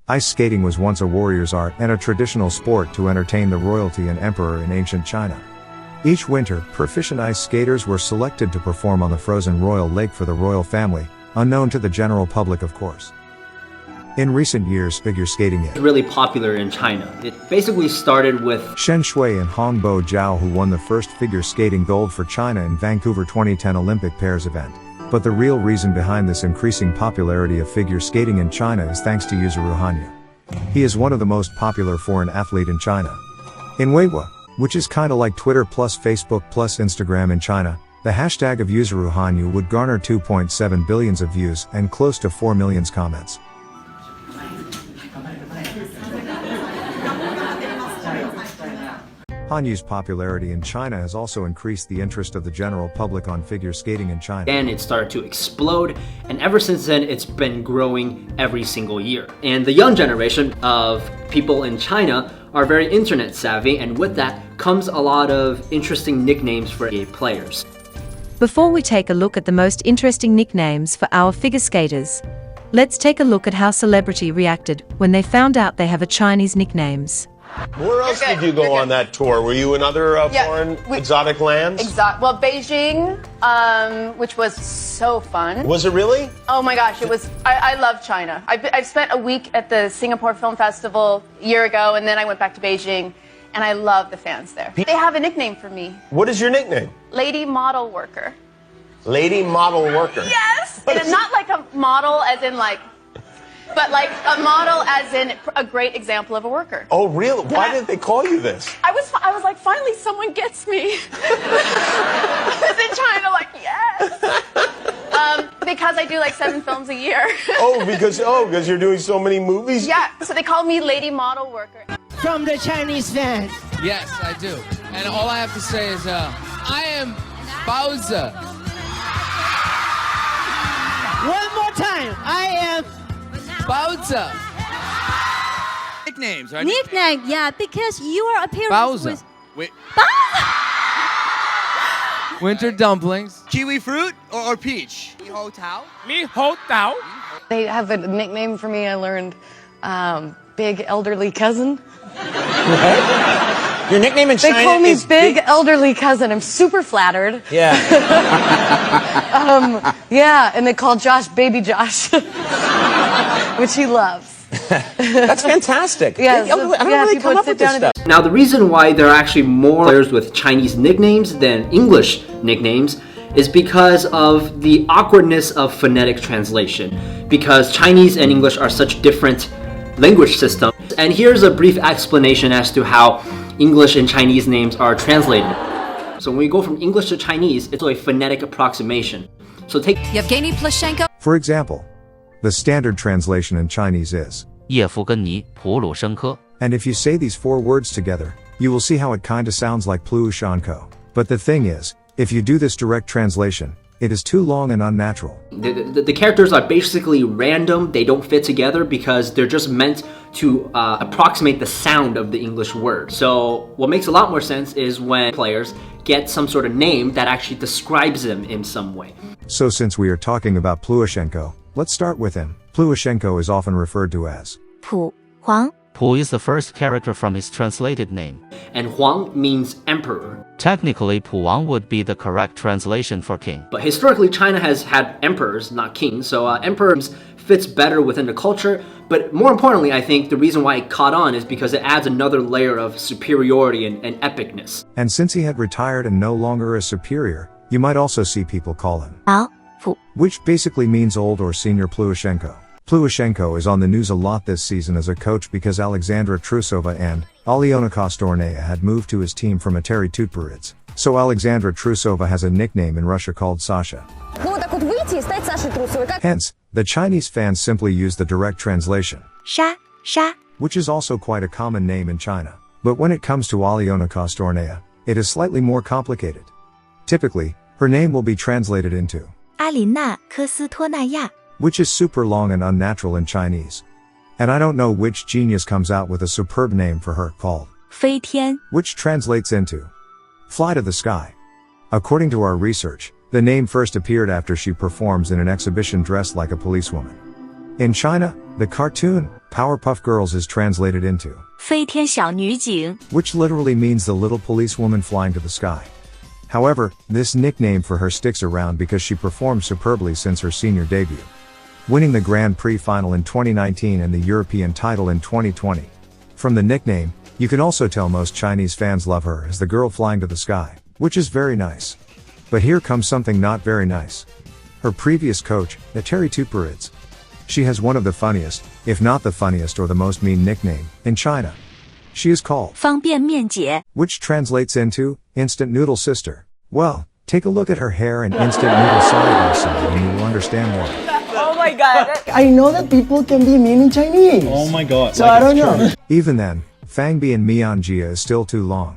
Ice skating was once a warrior's art and a traditional sport to entertain the royalty and emperor in ancient China. Each winter, proficient ice skaters were selected to perform on the frozen royal lake for the royal family, unknown to the general public of course. In recent years, figure skating is really popular in China. It basically started with Shen Shui and Hongbo Zhao, who won the first figure skating gold for China in Vancouver 2010 Olympic pairs event. But the real reason behind this increasing popularity of figure skating in China is thanks to Yuzuru Hanyu. He is one of the most popular foreign athlete in China. In Weibo, which is kinda like Twitter plus Facebook plus Instagram in China, the hashtag of Yuzuru Hanyu would garner 2.7 billions of views and close to 4 million comments. Hanyu's popularity in China has also increased the interest of the general public on figure skating in China. And it started to explode, and ever since then it's been growing every single year. And the young generation of people in China are very internet savvy, and with that comes a lot of interesting nicknames for gay players. Before we take a look at the most interesting nicknames for our figure skaters, let's take a look at how celebrity reacted when they found out they have a Chinese nicknames. Where else did you go on that tour? Were you in other foreign exotic lands? Well, Beijing, which was so fun. Was it really? Oh my gosh, it was. I love China. I've spent a week at the Singapore Film Festival a year ago, and then I went back to Beijing, and I love the fans there. They have a nickname for me. What is your nickname? Lady Model Worker. Lady Model Worker. Yes! And not like a model as in like, but like a model as in a great example of a worker. Oh, really? Why did they call you this? I was like, finally someone gets me. I was in China like, yes. Because I do like 7 films a year. because you're doing so many movies? Yeah, so they call me Lady Model Worker. From the Chinese fans. Yes, I do. And all I have to say is, I am Bowser. One more time. I am Bowser. Nicknames, right? Nickname, yeah, because you are appearing Bowser. with... Wait. Winter dumplings. Kiwi fruit or peach? Mi ho tao. Mi ho tao. They have a nickname for me, I learned. Big Elderly Cousin. What? Your nickname in China They call me Big Elderly Cousin. I'm super flattered. Yeah. Yeah, and they call Josh Baby Josh, which he loves. That's fantastic. Yeah, I don't know where they come up with this stuff. Now, the reason why there are actually more players with Chinese nicknames than English nicknames is because of the awkwardness of phonetic translation, because Chinese and English are such different language systems. And here's a brief explanation as to how English and Chinese names are translated. So when we go from English to Chinese, it's a phonetic approximation. So take Evgenia Plushenko. For example, the standard translation in Chinese is 叶夫根尼普鲁申科. And if you say these 4 words together, you will see how it kinda sounds like Plushenko. But the thing is, if you do this direct translation, it is too long and unnatural. The characters are basically random. They don't fit together because they're just meant to approximate the sound of the English word. So what makes a lot more sense is when players get some sort of name that actually describes them in some way. So since we are talking about Plushenko, let's start with him. Plushenko is often referred to as Pu Huang. Pu is the first character from his translated name. And Huang means emperor. Technically, Pu Wang would be the correct translation for king. But historically, China has had emperors, not kings, so emperors fits better within the culture. But more importantly, I think the reason why it caught on is because it adds another layer of superiority and epicness. And since he had retired and no longer is superior, you might also see people call him Ao Pu, which basically means old or senior Plushenko. Plushenko is on the news a lot this season as a coach because Alexandra Trusova and Alena Kostornaia had moved to his team from Eteri Tutberidze. So Alexandra Trusova has a nickname in Russia called Sasha. Hence, the Chinese fans simply use the direct translation, Sha, Sha, which is also quite a common name in China. But when it comes to Alena Kostornaia, it is slightly more complicated. Typically, her name will be translated into Alina Kostornaia, which is super long and unnatural in Chinese. And I don't know which genius comes out with a superb name for her called 飞天, which translates into fly to the sky. According to our research, the name first appeared after she performs in an exhibition dressed like a policewoman. In China, the cartoon, Powerpuff Girls is translated into 飞天小女警 which literally means the little policewoman flying to the sky. However, this nickname for her sticks around because she performed superbly since her senior debut, winning the Grand Prix final in 2019 and the European title in 2020. From the nickname, you can also tell most Chinese fans love her as the girl flying to the sky, which is very nice. But here comes something not very nice. Her previous coach, Eteri Tutberidze. She has one of the funniest, if not the funniest or the most mean nickname, in China. She is called 方便面姐 which translates into Instant Noodle Sister. Well, take a look at her hair and Instant Noodle side by side and you will understand why. Oh my god. I know that people can be mean in Chinese. Oh my god. So I don't know. Even then, Fangbi and Mianjia is still too long.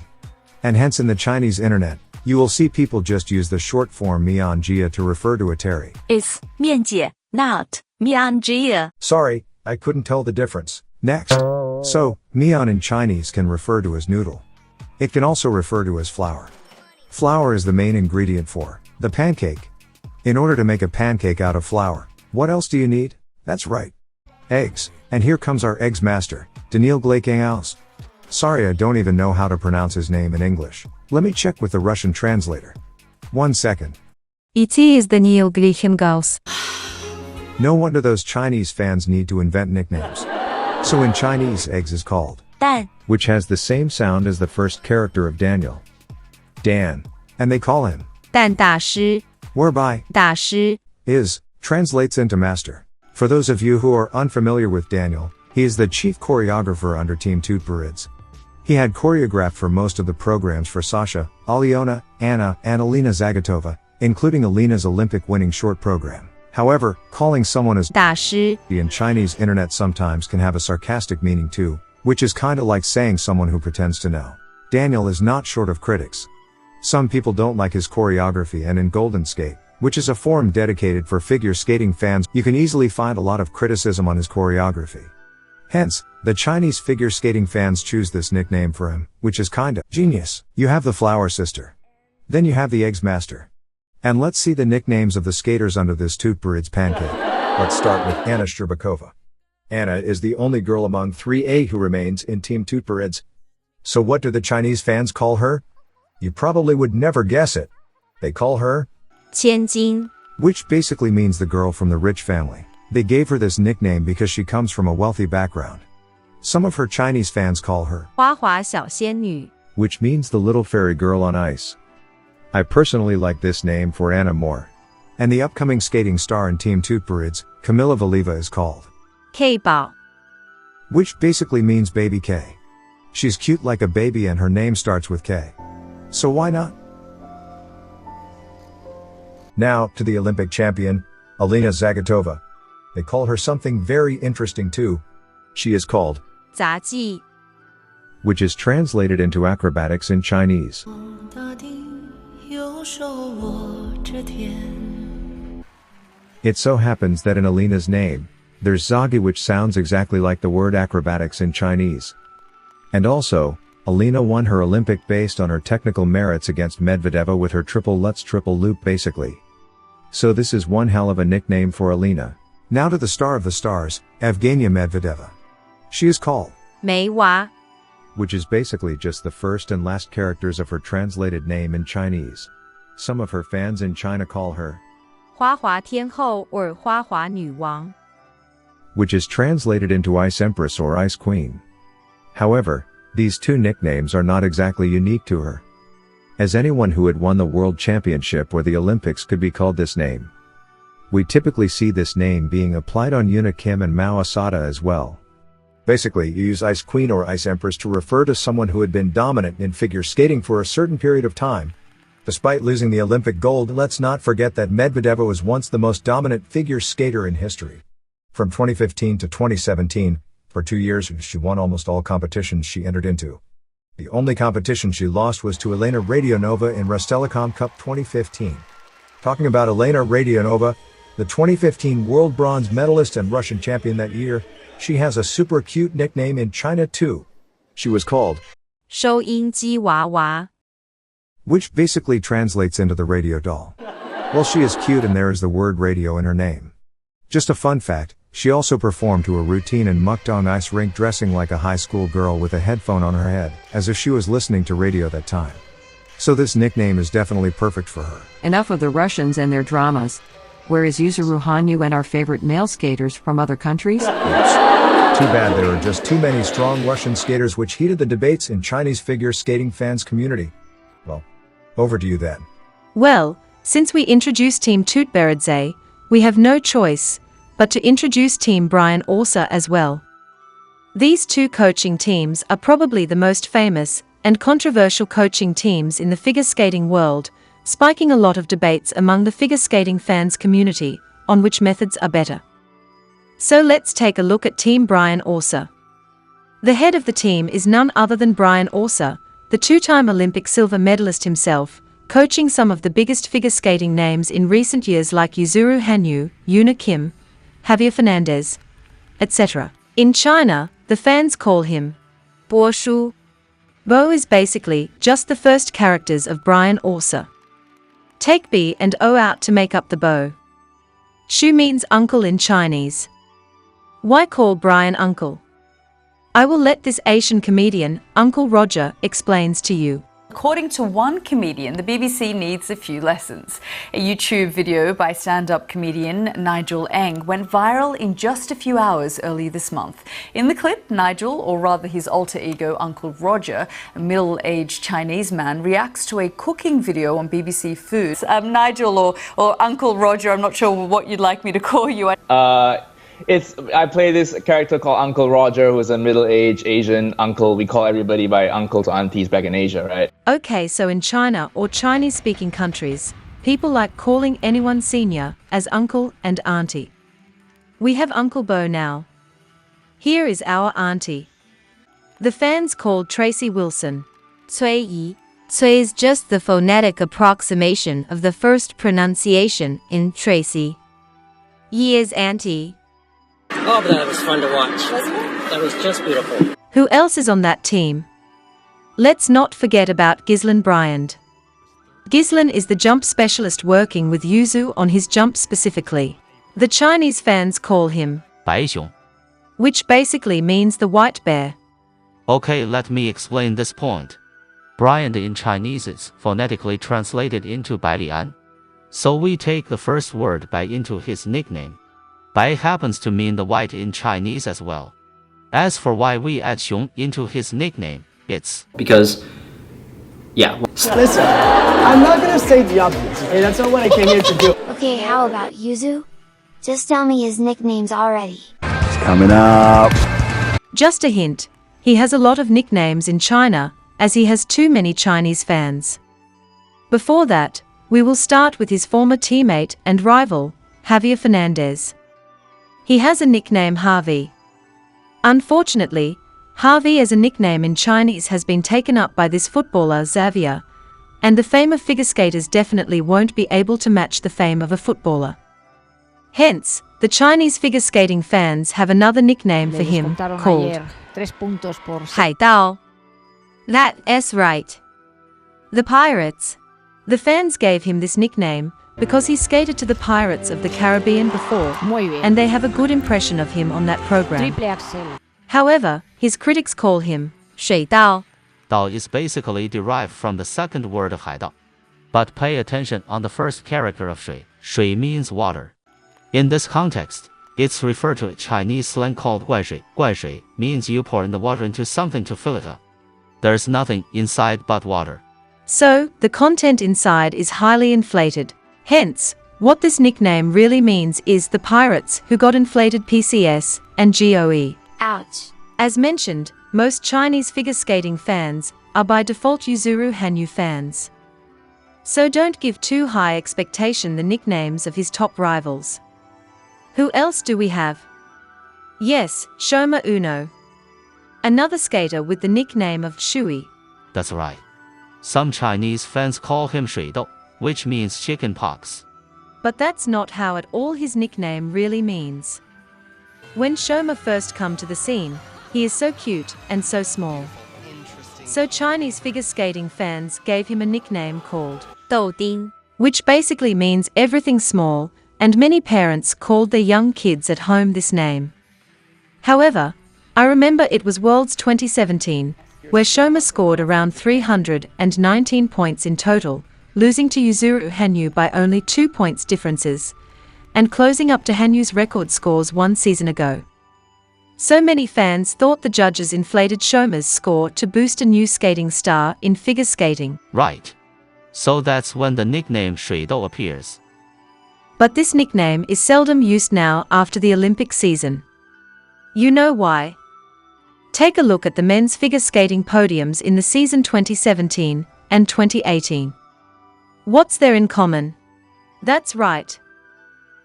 And hence in the Chinese internet, you will see people just use the short form Mianjia to refer to Eteri. is 面姐 not Mianjia. Sorry, I couldn't tell the difference. Next. So, Mian in Chinese can refer to as noodle. It can also refer to as flour. Flour is the main ingredient for the pancake. In order to make a pancake out of flour, what else do you need? That's right. Eggs. And here comes our eggs master, Daniil Gleikhengauz. Sorry, I don't even know how to pronounce his name in English. Let me check with the Russian translator. 1 second. It is Daniil Gleikhengauz. No wonder those Chinese fans need to invent nicknames. So in Chinese, eggs is called 蛋 which has the same sound as the first character of Daniel. Dan. And they call him 蛋大师 whereby 大师 is translates into master. For those of you who are unfamiliar with Daniel, he is the chief choreographer under Team Tutberidze. He had choreographed for most of the programs for Sasha, Alena, Anna, and Alina Zagitova, including Alena's Olympic-winning short program. However, calling someone as 大师 in Chinese internet sometimes can have a sarcastic meaning too, which is kinda like saying someone who pretends to know. Daniel is not short of critics. Some people don't like his choreography, and in Golden Skate, which is a forum dedicated for figure skating fans, you can easily find a lot of criticism on his choreography. Hence, the Chinese figure skating fans choose this nickname for him, which is kinda genius. You have the Flower Sister. Then you have the Eggs Master. And let's see the nicknames of the skaters under this Tutberidze pancake. Let's start with Anna Shcherbakova. Anna is the only girl among 3A who remains in Team Tutberidze. So what do the Chinese fans call her? You probably would never guess it. They call her 千金 which basically means the girl from the rich family. They gave her this nickname because she comes from a wealthy background. Some of her Chinese fans call her 花滑小仙女 which means the little fairy girl on ice. I personally like this name for Anna more. And the upcoming skating star in Team Tutberidze, Kamila Valieva is called K 宝 which basically means baby K. She's cute like a baby and her name starts with K. So why not? Now, to the Olympic champion, Alina Zagitova. They call her something very interesting too. She is called 杂技 which is translated into acrobatics in Chinese. It so happens that in Alina's name, there's Zagi which sounds exactly like the word acrobatics in Chinese. And also, Alina won her Olympic based on her technical merits against Medvedava with her triple Lutz triple loop basically. So this is one hell of a nickname for Alina. Now to the star of the stars, Evgenia Medvedava. She is called 梅娃 which is basically just the first and last characters of her translated name in Chinese. Some of her fans in China call her 花滑天后 or 花滑女王 which is translated into Ice Empress or Ice Queen. However, these two nicknames are not exactly unique to her, as anyone who had won the World Championship or the Olympics could be called this name. We typically see this name being applied on Yuna Kim and Mao Asada as well. Basically, you use Ice Queen or Ice Empress to refer to someone who had been dominant in figure skating for a certain period of time. Despite losing the Olympic gold, let's not forget that Medvedeva was once the most dominant figure skater in history. From 2015 to 2017, for 2 years she won almost all competitions she entered into. The only competition she lost was to Elena Radionova in Rostelecom Cup 2015. Talking about Elena Radionova, the 2015 world bronze medalist and Russian champion that year, she has a super cute nickname in China too. She was called 收音机娃娃 which basically translates into the radio doll. Well, she is cute and there is the word radio in her name. Just a fun fact, She also performed to a routine in Mukdong ice rink dressing like a high school girl with a headphone on her head, as if she was listening to radio that time. So this nickname is definitely perfect for her. Enough of the Russians and their dramas. Where is Yuzuru Hanyu and our favorite male skaters from other countries? Oops. Too bad there are just too many strong Russian skaters, which heated the debates in Chinese figure skating fans community. Well, over to you then. Well, since we introduced Team Tutberidze, we have no choice but to introduce Team Brian Orser as well. These two coaching teams are probably the most famous and controversial coaching teams in the figure skating world, spiking a lot of debates among the figure skating fans community on which methods are better. So let's take a look at Team Brian Orser. The head of the team is none other than Brian Orser, the two-time Olympic silver medalist himself, coaching some of the biggest figure skating names in recent years like Yuzuru Hanyu, Yuna Kim, Javier Fernandez, etc. In China, the fans call him Bo Shu. Bo is basically just the first characters of Brian Orser. Take B and O out to make up the Bo. Shu means uncle in Chinese. Why call Brian uncle? I will let this Asian comedian, Uncle Roger, explains to you. According to one comedian, the BBC needs a few lessons. A YouTube video by stand-up comedian Nigel Eng went viral in just a few hours early this month. In the clip, Nigel, or rather his alter ego Uncle Roger, a middle-aged Chinese man, reacts to a cooking video on BBC Foods. Nigel or Uncle Roger, I'm not sure what you'd like me to call you. I play this character called Uncle Roger, who's a middle-aged Asian uncle. We call everybody by uncle to aunties back in Asia, right? Okay, so in China or Chinese-speaking countries, people like calling anyone senior as uncle and auntie. We have Uncle Bo now. Here is our auntie. The fans called Tracy Wilson Cui Yi. Cui is just the phonetic approximation of the first pronunciation in Tracy. Yi is auntie. Oh, but that was fun to watch. Wasn't it? That was just beautiful. Who else is on that team? Let's not forget about Ghislain Bryant. Ghislain is the jump specialist working with Yuzu on his jump specifically. The Chinese fans call him 白熊, which basically means the white bear. Okay, let me explain this point. Bryant in Chinese is phonetically translated into 百里安. So we take the first word Bai into his nickname. Bai happens to mean the white in Chinese as well. As for why we add Xiong into his nickname, it's because, yeah. Listen, I'm not gonna say the obvious, okay? That's not what I came here to do. Okay, how about Yuzu? Just tell me his nicknames already. It's coming up. Just a hint, he has a lot of nicknames in China, as he has too many Chinese fans. Before that, we will start with his former teammate and rival, Javier Fernandez. He has a nickname Harvey. Unfortunately, Harvey as a nickname in Chinese has been taken up by this footballer Xavier, and the fame of figure skaters definitely won't be able to match the fame of a footballer. Hence, the Chinese figure skating fans have another nickname for him, called 海盗. That's right. The Pirates. The fans gave him this nickname because he skated to the Pirates of the Caribbean before, and they have a good impression of him on that program. However, his critics call him 水盗. Dao is basically derived from the second word of 海盗. But pay attention on the first character of 水. 水 means water. In this context, it's referred to a Chinese slang called 怪水. 怪水 means you pour in the water into something to fill it up. There's nothing inside but water. So, the content inside is highly inflated. Hence, what this nickname really means is the pirates who got inflated PCS and GOE. Ouch. As mentioned, most Chinese figure skating fans are by default Yuzuru Hanyu fans. So don't give too high expectation the nicknames of his top rivals. Who else do we have? Yes, Shoma Uno. Another skater with the nickname of Shui. That's right. Some Chinese fans call him 水痘, which means chicken pox. But that's not how at all his nickname really means. When Shoma first come to the scene, he is so cute and so small. So Chinese figure skating fans gave him a nickname called 豆丁, which basically means everything small, and many parents called their young kids at home this name. However, I remember it was Worlds 2017, where Shoma scored around 319 points in total, losing to Yuzuru Hanyu by only 2 points differences, and closing up to Hanyu's record scores 1 season ago. So many fans thought the judges inflated Shoma's score to boost a new skating star in figure skating. Right. So that's when the nickname Shuidou appears. But this nickname is seldom used now after the Olympic season. You know why? Take a look at the men's figure skating podiums in the season 2017 and 2018. What's there in common? That's right.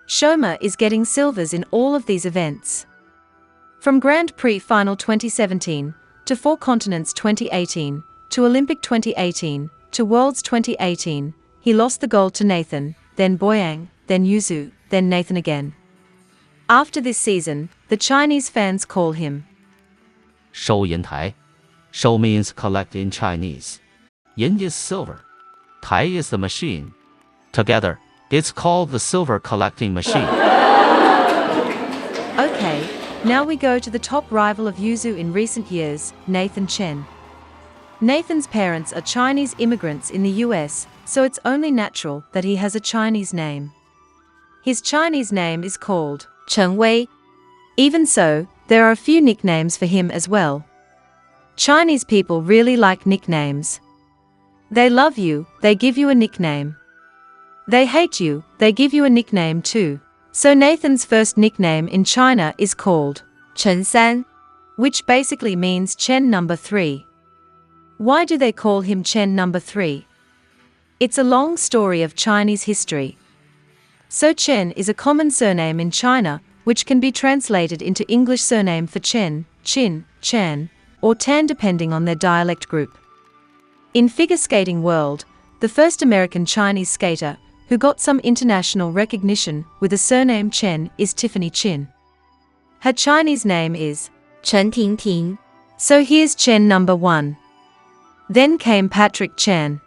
Shoma is getting silvers in all of these events. From Grand Prix Final 2017, to Four Continents 2018, to Olympic 2018, to Worlds 2018, he lost the gold to Nathan, then Boyang, then Yuzu, then Nathan again. After this season, the Chinese fans call him Shou Yin Tai. Shou means collect in Chinese. Yin is silver. Tai is the machine. Together, it's called the silver collecting machine. Okay, now we go to the top rival of Yuzu in recent years, Nathan Chen. Nathan's parents are Chinese immigrants in the US, so it's only natural that he has a Chinese name. His Chinese name is called Chen Wei. Even so, there are a few nicknames for him as well. Chinese people really like nicknames. They love you, they give you a nickname. They hate you, they give you a nickname too. So Nathan's first nickname in China is called Chen San, which basically means Chen number 3. Why do they call him Chen number 3? It's a long story of Chinese history. So Chen is a common surname in China, which can be translated into English surname for Chen, Chin, Chan, or Tan depending on their dialect group. In figure skating world, the first American Chinese skater who got some international recognition with a surname Chen is Tiffany Chin. Her Chinese name is Chen Tingting. So here's Chen number 1. Then came Patrick Chen.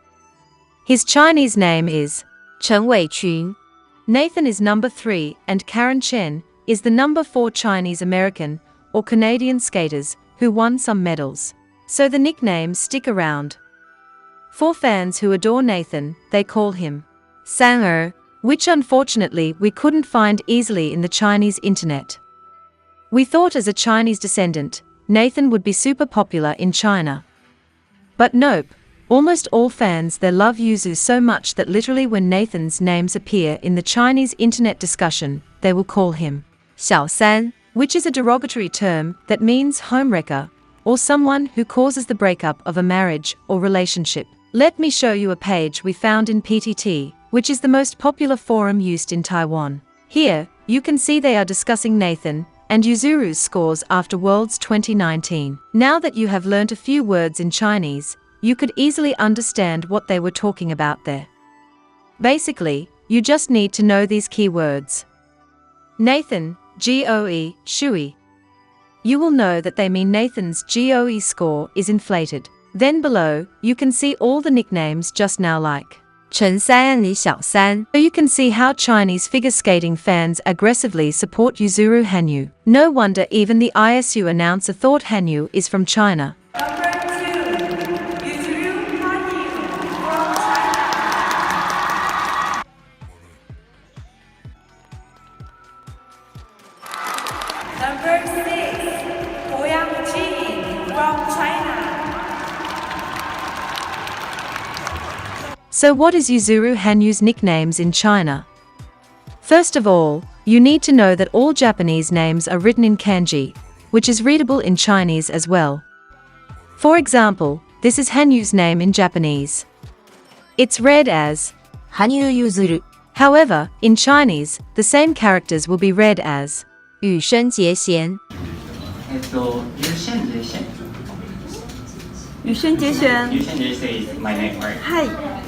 His Chinese name is Chen Weiqun. Nathan is number 3 and Karen Chen is the number 4 Chinese American or Canadian skaters who won some medals. So the nicknames stick around. For fans who adore Nathan, they call him San, which unfortunately we couldn't find easily in the Chinese internet. We thought as a Chinese descendant, Nathan would be super popular in China. But nope, almost all fans there love Yuzu so much that literally when Nathan's names appear in the Chinese internet discussion, they will call him Xiao San, which is a derogatory term that means homewrecker, or someone who causes the breakup of a marriage or relationship. Let me show you a page we found in PTT, which is the most popular forum used in Taiwan. Here, you can see they are discussing Nathan and Yuzuru's scores after Worlds 2019. Now that you have learnt a few words in Chinese, you could easily understand what they were talking about there. Basically, you just need to know these keywords. Nathan, GOE, Shui. You will know that they mean Nathan's GOE score is inflated. Then below, you can see all the nicknames just now like Chen San and Xiao San. So you can see how Chinese figure skating fans aggressively support Yuzuru Hanyu. No wonder even the ISU announcer thought Hanyu is from China. So what is Yuzuru Hanyu's nicknames in China? First of all, you need to know that all Japanese names are written in kanji, which is readable in Chinese as well. For example, this is Hanyu's name in Japanese. It's read as Hanyu Yuzuru. However, in Chinese, the same characters will be read as Yu Shen Jie Xian. Yu Shen Jie Xian. Yu Shen Jie Xian is my name, right? Hi.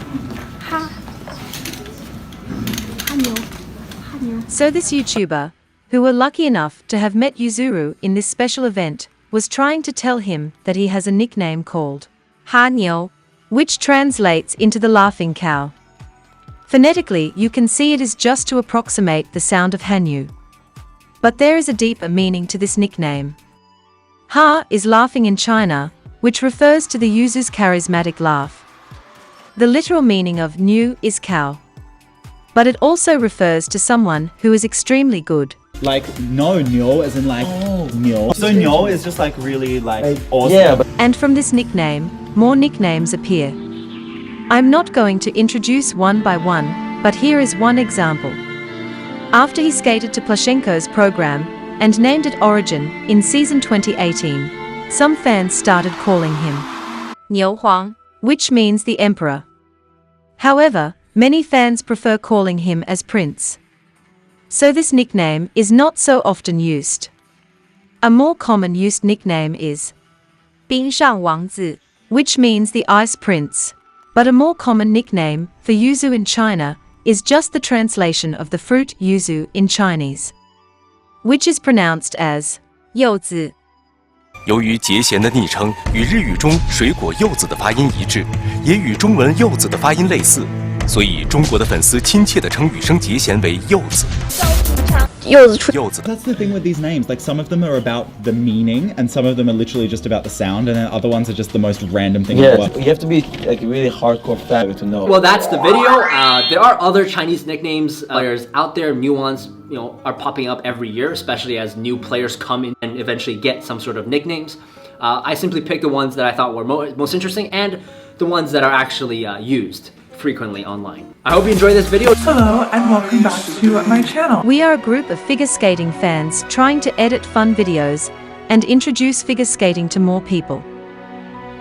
So this YouTuber, who were lucky enough to have met Yuzuru in this special event, was trying to tell him that he has a nickname called Hanyu, which translates into the laughing cow. Phonetically, you can see it is just to approximate the sound of Hanyu. But there is a deeper meaning to this nickname. Ha is laughing in China, which refers to the Yuzu's charismatic laugh. The literal meaning of Nyu is cow. But it also refers to someone who is extremely good. Like, no, Nyo as in like, Nyo. So Nyo is just like really like awesome. Yeah, and from this nickname, more nicknames appear. I'm not going to introduce one by one, but here is one example. After he skated to Plushenko's program and named it Origin in season 2018, some fans started calling him Niu Huang, which means the emperor. However, many fans prefer calling him as Prince. So this nickname is not so often used. A more common used nickname is 冰上王子, which means the Ice Prince. But a more common nickname for yuzu in China is just the translation of the fruit yuzu in Chinese, which is pronounced as 柚子. 由于节弦的昵称与日语中水果柚子的发音一致，也与中文柚子的发音类似，所以中国的粉丝亲切地称羽生结弦为柚子。柚子。 That's the thing with these names. Like some of them are about the meaning, and some of them are literally just about the sound, and then other ones are just the most random thing. Yeah, you have to be like a really hardcore fan to know. Well, that's the video. There are other Chinese nicknames players out there. New ones, are popping up every year, especially as new players come in and eventually get some sort of nicknames. I simply picked the ones that I thought were most interesting and the ones that are actually used frequently online. I hope you enjoyed this video. Hello and welcome back to my channel. We are a group of figure skating fans trying to edit fun videos and introduce figure skating to more people.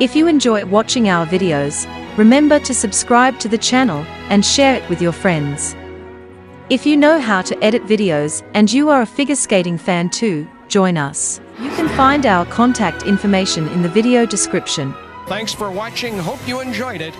If you enjoy watching our videos, remember to subscribe to the channel and share it with your friends. If you know how to edit videos and you are a figure skating fan too, join us. You can find our contact information in the video description. Thanks for watching. Hope you enjoyed it.